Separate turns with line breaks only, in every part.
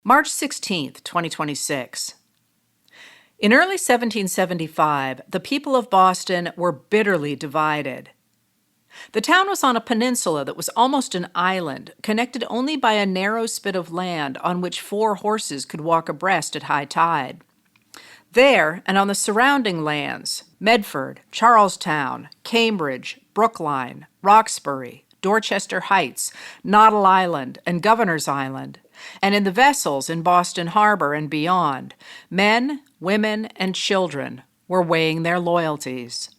March 16, 2026. In early 1775, the people of Boston were bitterly divided. The town was on a peninsula that was almost an island, connected only by a narrow spit of land on which 4 horses could walk abreast at high tide. There, and on the surrounding lands, Medford, Charlestown, Cambridge, Brookline, Roxbury, Dorchester Heights, Noddle Island, and Governor's Island, and in the vessels in Boston Harbor and beyond, men, women, and children were weighing their loyalties.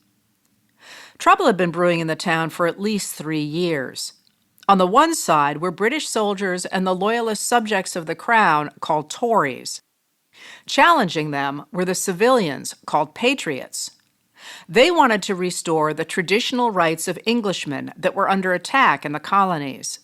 Trouble had been brewing in the town for at least 3 years. On the one side were British soldiers and the loyalist subjects of the Crown called Tories. Challenging them were the civilians called Patriots. They wanted to restore the traditional rights of Englishmen that were under attack in the colonies.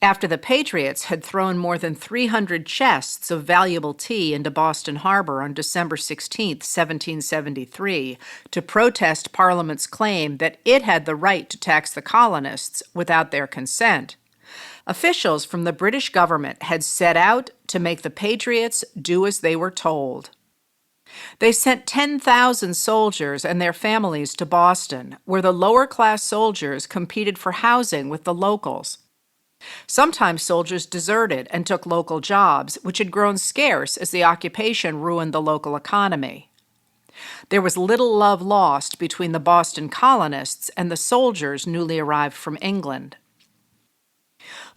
After the Patriots had thrown more than 300 chests of valuable tea into Boston Harbor on December 16, 1773, to protest Parliament's claim that it had the right to tax the colonists without their consent, officials from the British government had set out to make the Patriots do as they were told. They sent 10,000 soldiers and their families to Boston, where the lower-class soldiers competed for housing with the locals. Sometimes soldiers deserted and took local jobs, which had grown scarce as the occupation ruined the local economy. There was little love lost between the Boston colonists and the soldiers newly arrived from England.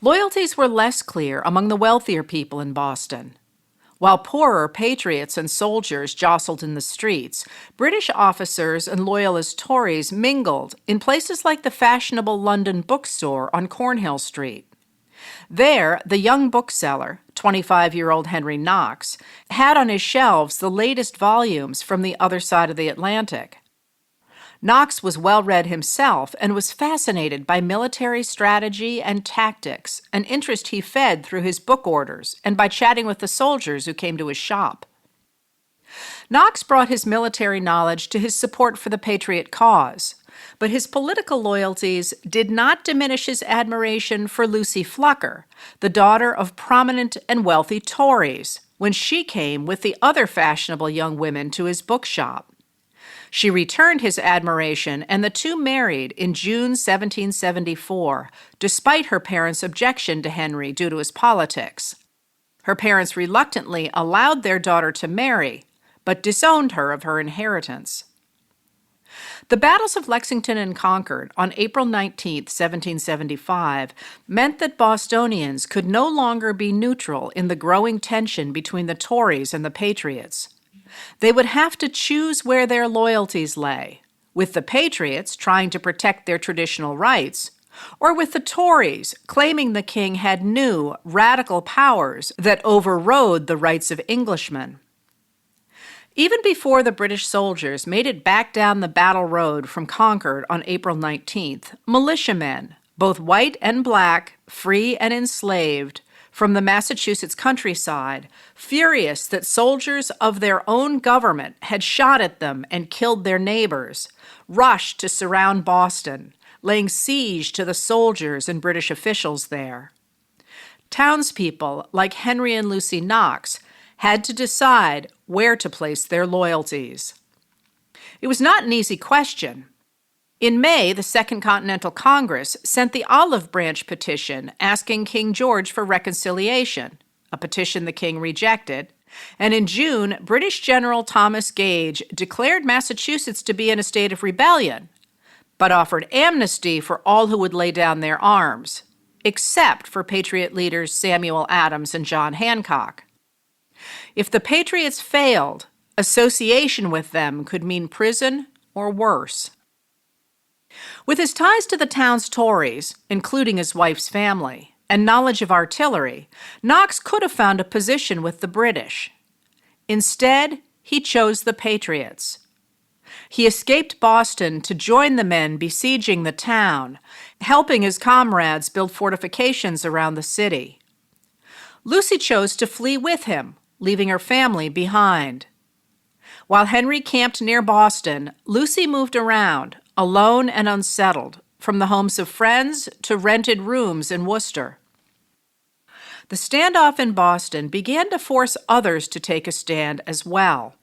Loyalties were less clear among the wealthier people in Boston. While poorer patriots and soldiers jostled in the streets, British officers and loyalist Tories mingled in places like the fashionable London bookstore on Cornhill Street. There, the young bookseller, 25-year-old Henry Knox, had on his shelves the latest volumes from the other side of the Atlantic. Knox was well-read himself and was fascinated by military strategy and tactics, an interest he fed through his book orders and by chatting with the soldiers who came to his shop. Knox brought his military knowledge to his support for the Patriot cause, but his political loyalties did not diminish his admiration for Lucy Flucker, the daughter of prominent and wealthy Tories, when she came with the other fashionable young women to his bookshop. She returned his admiration, and the two married in June 1774, despite her parents' objection to Henry due to his politics. Her parents reluctantly allowed their daughter to marry, but disowned her of her inheritance. The battles of Lexington and Concord on April 19, 1775, meant that Bostonians could no longer be neutral in the growing tension between the Tories and the Patriots. They would have to choose where their loyalties lay, with the Patriots trying to protect their traditional rights, or with the Tories claiming the king had new, radical powers that overrode the rights of Englishmen. Even before the British soldiers made it back down the battle road from Concord on April 19th, militiamen, both white and black, free and enslaved, from the Massachusetts countryside, furious that soldiers of their own government had shot at them and killed their neighbors, rushed to surround Boston, laying siege to the soldiers and British officials there. Townspeople, like Henry and Lucy Knox, had to decide where to place their loyalties. It was not an easy question. In May, the Second Continental Congress sent the Olive Branch petition asking King George for reconciliation, a petition the king rejected, and in June, British General Thomas Gage declared Massachusetts to be in a state of rebellion, but offered amnesty for all who would lay down their arms, except for Patriot leaders Samuel Adams and John Hancock. If the Patriots failed, association with them could mean prison or worse. With his ties to the town's Tories, including his wife's family, and knowledge of artillery, Knox could have found a position with the British. Instead, he chose the Patriots. He escaped Boston to join the men besieging the town, helping his comrades build fortifications around the city. Lucy chose to flee with him, leaving her family behind. While Henry camped near Boston, Lucy moved around, alone and unsettled, from the homes of friends to rented rooms in Worcester. The standoff in Boston began to force others to take a stand as well.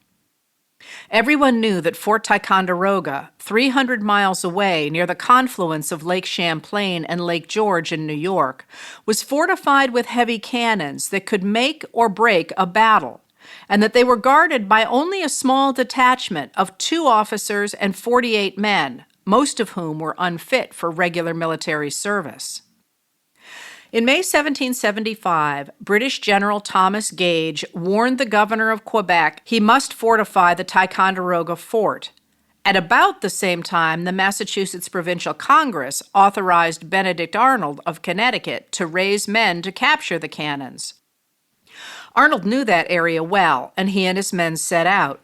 Everyone knew that Fort Ticonderoga, 300 miles away near the confluence of Lake Champlain and Lake George in New York, was fortified with heavy cannons that could make or break a battle, and that they were guarded by only a small detachment of 2 officers and 48 men, most of whom were unfit for regular military service. In May 1775, British General Thomas Gage warned the governor of Quebec he must fortify the Ticonderoga fort. At about the same time, the Massachusetts Provincial Congress authorized Benedict Arnold of Connecticut to raise men to capture the cannons. Arnold knew that area well, and he and his men set out.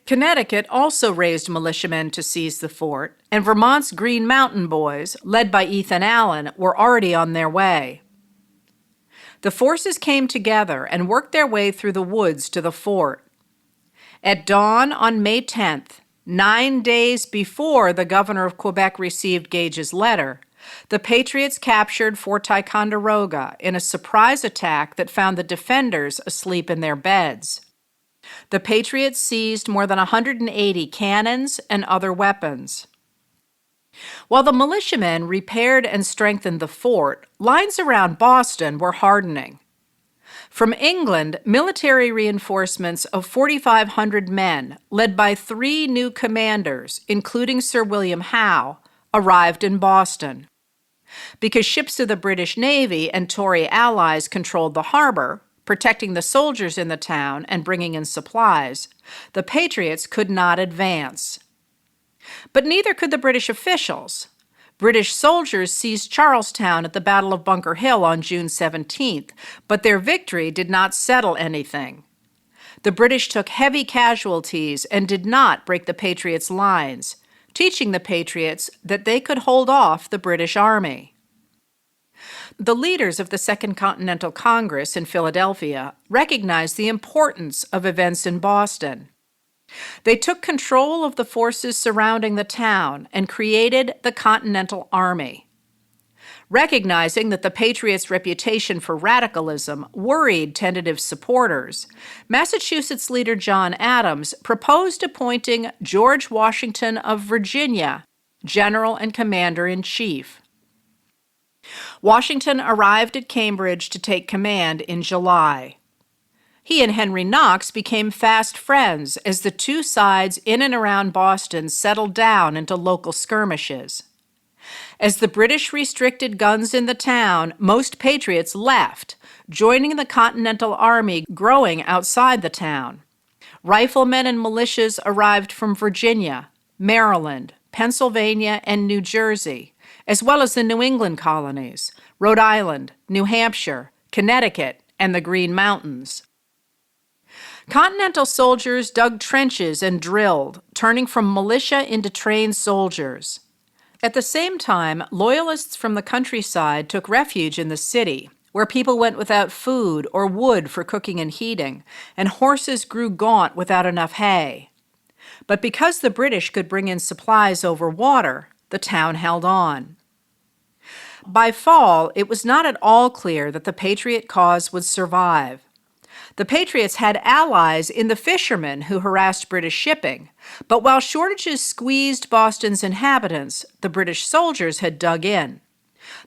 Connecticut also raised militiamen to seize the fort, and Vermont's Green Mountain Boys, led by Ethan Allen, were already on their way. The forces came together and worked their way through the woods to the fort. At dawn on May 10th, 9 days before the governor of Quebec received Gage's letter, the Patriots captured Fort Ticonderoga in a surprise attack that found the defenders asleep in their beds. The Patriots seized more than 180 cannons and other weapons. While the militiamen repaired and strengthened the fort, lines around Boston were hardening. From England, military reinforcements of 4,500 men, led by 3 new commanders, including Sir William Howe, arrived in Boston. Because ships of the British Navy and Tory allies controlled the harbor, protecting the soldiers in the town and bringing in supplies, the Patriots could not advance. But neither could the British officials. British soldiers seized Charlestown at the Battle of Bunker Hill on June 17th, but their victory did not settle anything. The British took heavy casualties and did not break the Patriots' lines, teaching the Patriots that they could hold off the British Army. The leaders of the Second Continental Congress in Philadelphia recognized the importance of events in Boston. They took control of the forces surrounding the town and created the Continental Army. Recognizing that the Patriots' reputation for radicalism worried tentative supporters, Massachusetts leader John Adams proposed appointing George Washington of Virginia general and commander-in-chief. Washington arrived at Cambridge to take command in July. He and Henry Knox became fast friends as the 2 sides in and around Boston settled down into local skirmishes. As the British restricted guns in the town, most Patriots left, joining the Continental Army growing outside the town. Riflemen and militias arrived from Virginia, Maryland, Pennsylvania, and New Jersey, as well as the New England colonies, Rhode Island, New Hampshire, Connecticut, and the Green Mountains. Continental soldiers dug trenches and drilled, turning from militia into trained soldiers. At the same time, loyalists from the countryside took refuge in the city, where people went without food or wood for cooking and heating, and horses grew gaunt without enough hay. But because the British could bring in supplies over water, the town held on. By fall, it was not at all clear that the Patriot cause would survive. The Patriots had allies in the fishermen who harassed British shipping, but while shortages squeezed Boston's inhabitants, the British soldiers had dug in.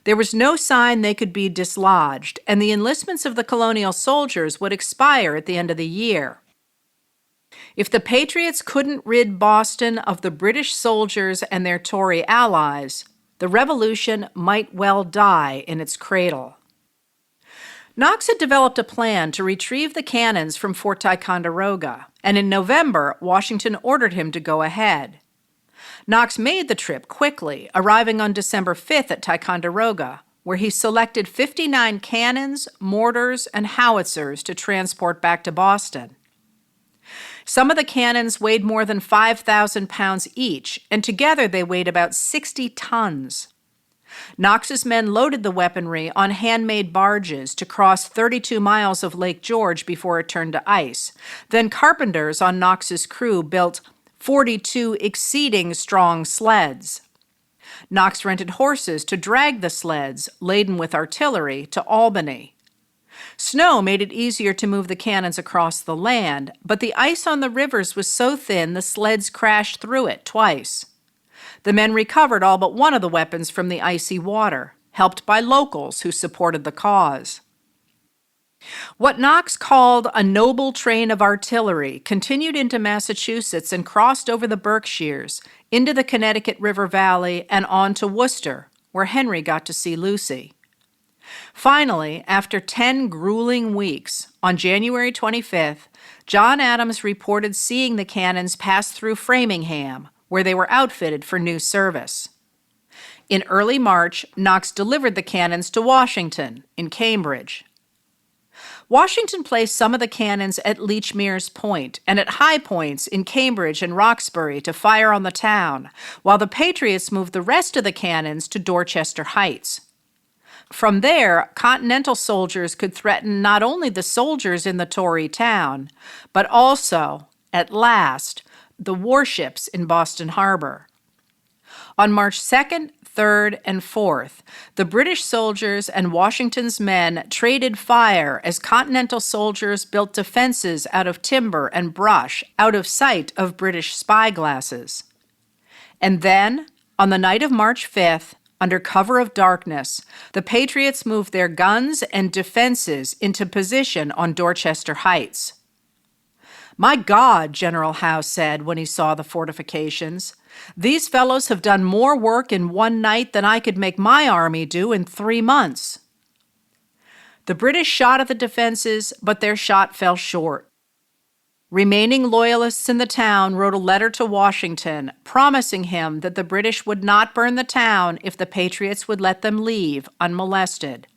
There was no sign they could be dislodged, and the enlistments of the colonial soldiers would expire at the end of the year. If the Patriots couldn't rid Boston of the British soldiers and their Tory allies, the Revolution might well die in its cradle. Knox had developed a plan to retrieve the cannons from Fort Ticonderoga, and in November, Washington ordered him to go ahead. Knox made the trip quickly, arriving on December 5th at Ticonderoga, where he selected 59 cannons, mortars, and howitzers to transport back to Boston. Some of the cannons weighed more than 5,000 pounds each, and together they weighed about 60 tons. Knox's men loaded the weaponry on handmade barges to cross 32 miles of Lake George before it turned to ice. Then carpenters on Knox's crew built 42 exceeding strong sleds. Knox rented horses to drag the sleds, laden with artillery, to Albany. Snow made it easier to move the cannons across the land, but the ice on the rivers was so thin the sleds crashed through it twice. The men recovered all but one of the weapons from the icy water, helped by locals who supported the cause. What Knox called a noble train of artillery continued into Massachusetts and crossed over the Berkshires, into the Connecticut River Valley, and on to Worcester, where Henry got to see Lucy. Finally, after 10 grueling weeks, on January 25th, John Adams reported seeing the cannons pass through Framingham, where they were outfitted for new service. In early March, Knox delivered the cannons to Washington, in Cambridge. Washington placed some of the cannons at Lechmere's Point and at high points in Cambridge and Roxbury to fire on the town, while the Patriots moved the rest of the cannons to Dorchester Heights. From there, Continental soldiers could threaten not only the soldiers in the Tory town, but also, at last, the warships in Boston Harbor. On March 2nd, 3rd, and 4th, the British soldiers and Washington's men traded fire as Continental soldiers built defenses out of timber and brush out of sight of British spyglasses. And then, on the night of March 5th, under cover of darkness, the Patriots moved their guns and defenses into position on Dorchester Heights. "My God," General Howe said when he saw the fortifications, "these fellows have done more work in one night than I could make my army do in 3 months." The British shot at the defenses, but their shot fell short. Remaining loyalists in the town wrote a letter to Washington promising him that the British would not burn the town if the Patriots would let them leave unmolested.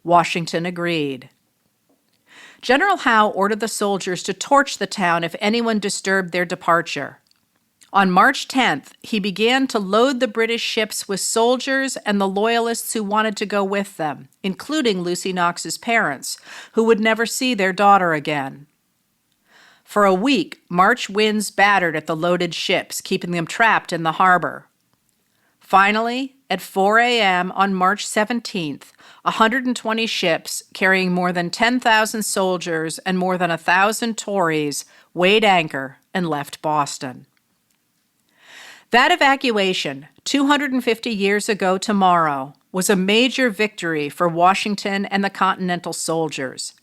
Washington agreed. General Howe ordered the soldiers to torch the town if anyone disturbed their departure. On March 10th, he began to load the British ships with soldiers and the loyalists who wanted to go with them, including Lucy Knox's parents, who would never see their daughter again. For a week, March winds battered at the loaded ships, keeping them trapped in the harbor. Finally, at 4 a.m. on March 17th, 120 ships carrying more than 10,000 soldiers and more than 1,000 Tories weighed anchor and left Boston. That evacuation, 250 years ago tomorrow, was a major victory for Washington and the Continental soldiers,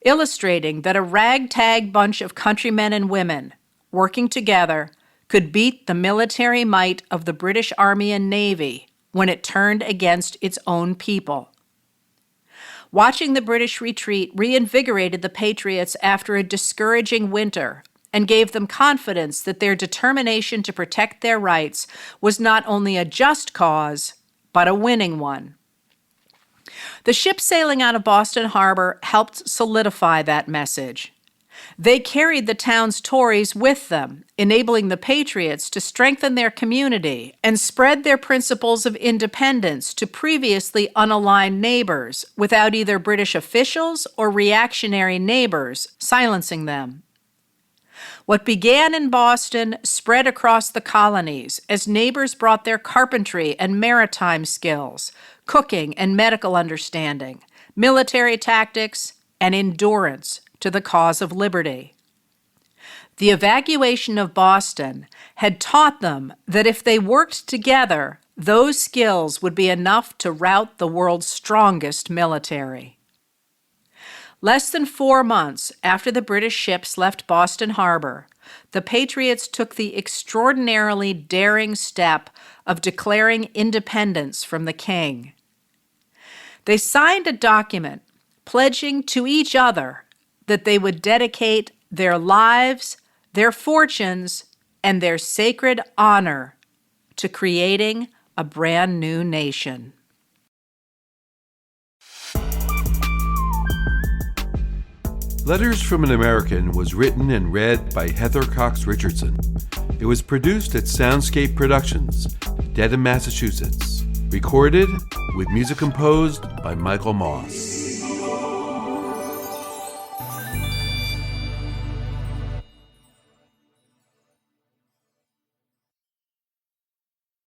illustrating that a ragtag bunch of countrymen and women, working together, could beat the military might of the British Army and Navy when it turned against its own people. Watching the British retreat reinvigorated the Patriots after a discouraging winter and gave them confidence that their determination to protect their rights was not only a just cause, but a winning one. The ships sailing out of Boston Harbor helped solidify that message. They carried the town's Tories with them, enabling the Patriots to strengthen their community and spread their principles of independence to previously unaligned neighbors without either British officials or reactionary neighbors silencing them. What began in Boston spread across the colonies as neighbors brought their carpentry and maritime skills, cooking and medical understanding, military tactics, and endurance to the cause of liberty. The evacuation of Boston had taught them that if they worked together, those skills would be enough to rout the world's strongest military. Less than 4 months after the British ships left Boston Harbor, the Patriots took the extraordinarily daring step of declaring independence from the king. They signed a document pledging to each other that they would dedicate their lives, their fortunes, and their sacred honor to creating a brand new nation.
Letters from an American was written and read by Heather Cox Richardson. It was produced at Soundscape Productions, Dedham, Massachusetts. Recorded with music composed by Michael Moss.